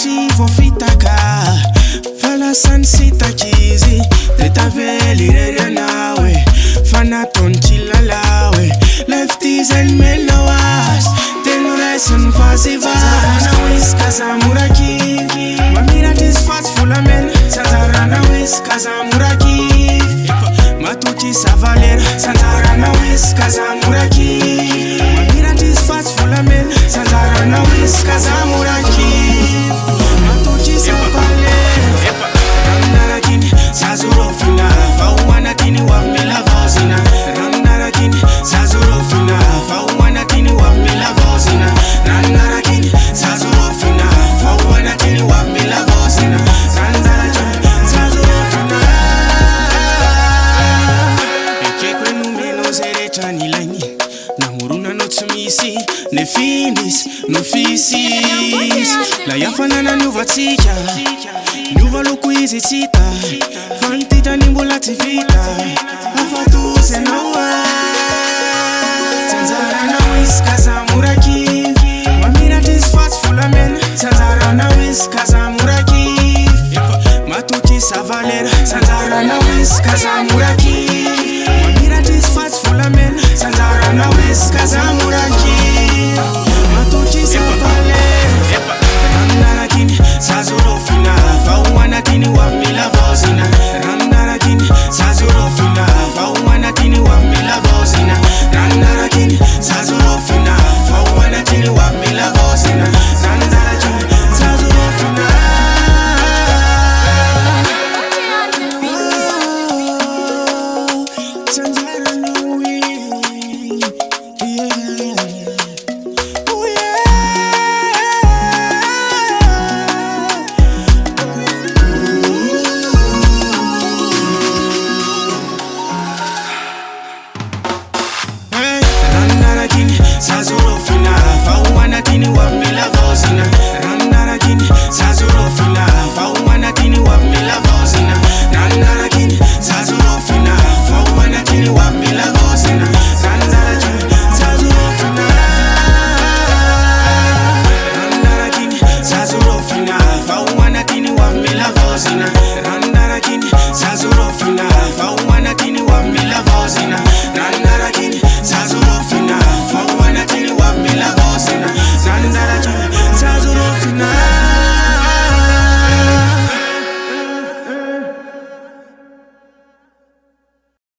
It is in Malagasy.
matochi vofitaka falasansita chizi detaveli nawe fanaton chilalawe lefties and meloas tenuresun fasiva sanzarana kazamuraki mamira tisfats fulamen sanzarana kazamuraki matochi savaler sanzarana kazamuraki mamira tisfats fulamen sanzarana kazamuraki matochi savaler randarakini sazurofina fauanatini wamela vazina randarakini sazurofina fauanatini wamela vazina randarakini sazurofina fauanatini wamela vazina randarakini sazurofina ekekwe numeno zeretani laini namuruna notsumisi nefinis nofisis la yafanana Nouveaute Nouveaute fantita nimbulativita afatuse noa sanzarana kazamuraki mamira tisfats fulamen sanzarana kazamuraki matochi savaler sanzarana kazamuraki